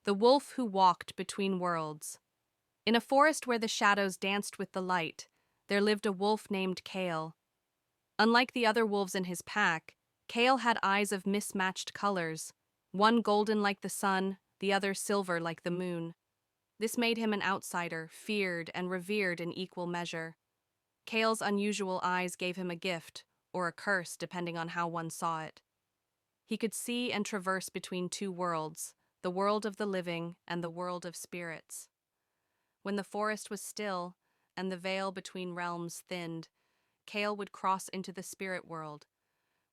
The Wolf Who Walked Between Worlds. In a forest where the shadows danced with the light, there lived a wolf named Kale. Unlike the other wolves in his pack, Kale had eyes of mismatched colors, one golden like the sun, the other silver like the moon. This made him an outsider, feared and revered in equal measure. Kale's unusual eyes gave him a gift, or a curse depending on how one saw it. He could see and traverse between two worlds, the world of the living and the world of spirits. When the forest was still and the veil between realms thinned, Kale would cross into the spirit world,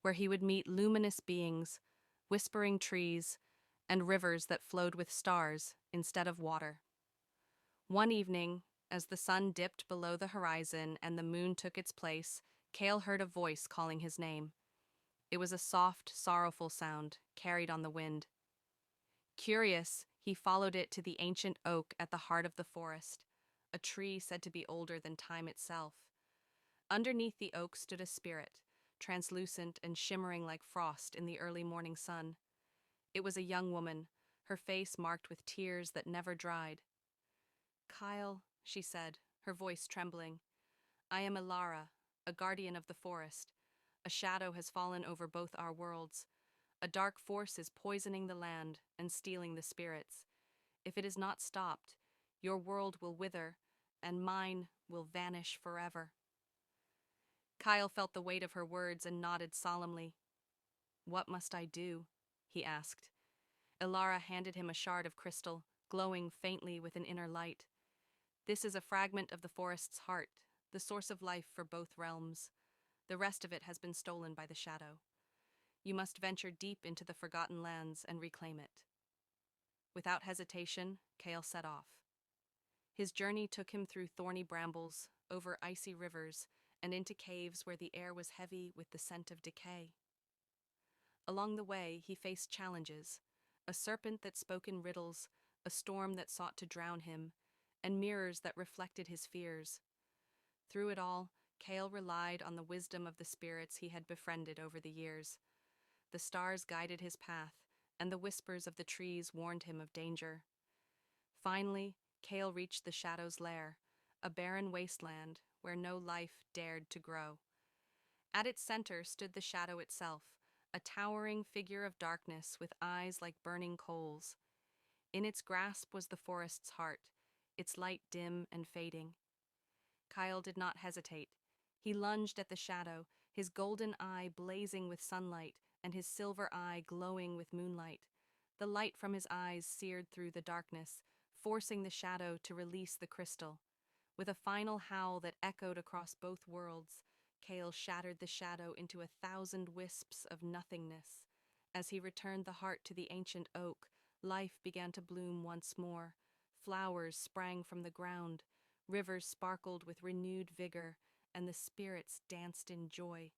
where he would meet luminous beings, whispering trees, and rivers that flowed with stars instead of water. One evening, as the sun dipped below the horizon and the moon took its place, Kale heard a voice calling his name. It was a soft, sorrowful sound, carried on the wind. Curious, he followed it to the ancient oak at the heart of the forest, a tree said to be older than time itself. Underneath the oak stood a spirit, translucent and shimmering like frost in the early morning sun. It was a young woman, her face marked with tears that never dried. "Kyle," she said, her voice trembling, "I am Elara, a guardian of the forest. A shadow has fallen over both our worlds. A dark force is poisoning the land and stealing the spirits. If it is not stopped, your world will wither, and mine will vanish forever." Kyle felt the weight of her words and nodded solemnly. "What must I do?" he asked. Elara handed him a shard of crystal, glowing faintly with an inner light. "This is a fragment of the forest's heart, the source of life for both realms. The rest of it has been stolen by the shadow. You must venture deep into the forgotten lands and reclaim it." Without hesitation, Kale set off. His journey took him through thorny brambles, over icy rivers, and into caves where the air was heavy with the scent of decay. Along the way, he faced challenges: a serpent that spoke in riddles, a storm that sought to drown him, and mirrors that reflected his fears. Through it all, Kale relied on the wisdom of the spirits he had befriended over the years. The stars guided his path, and the whispers of the trees warned him of danger. Finally, Kale reached the Shadow's lair, a barren wasteland where no life dared to grow. At its center stood the Shadow itself, a towering figure of darkness with eyes like burning coals. In its grasp was the forest's heart, its light dim and fading. Kyle did not hesitate. He lunged at the Shadow, his golden eye blazing with sunlight and his silver eye glowing with moonlight. The light from his eyes seared through the darkness, forcing the Shadow to release the crystal. With a final howl that echoed across both worlds, Kale shattered the Shadow into 1,000 wisps of nothingness. As he returned the heart to the ancient oak, life began to bloom once more. Flowers sprang from the ground, rivers sparkled with renewed vigor, and the spirits danced in joy.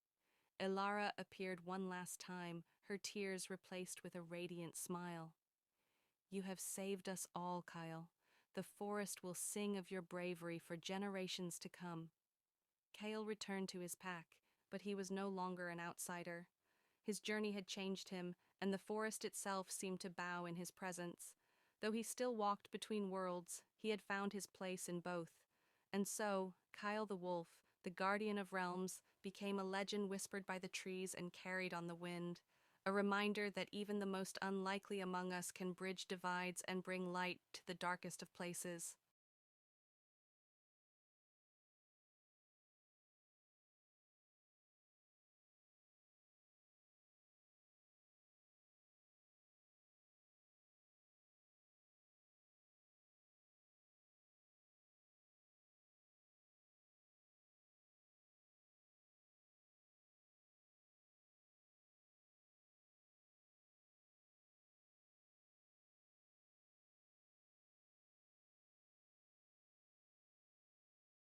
Elara appeared one last time, her tears replaced with a radiant smile. "You have saved us all, Kyle. The forest will sing of your bravery for generations to come." Kale returned to his pack, but he was no longer an outsider. His journey had changed him, and the forest itself seemed to bow in his presence. Though he still walked between worlds, he had found his place in both. And so, Kyle the Wolf, the guardian of realms, became a legend whispered by the trees and carried on the wind, a reminder that even the most unlikely among us can bridge divides and bring light to the darkest of places.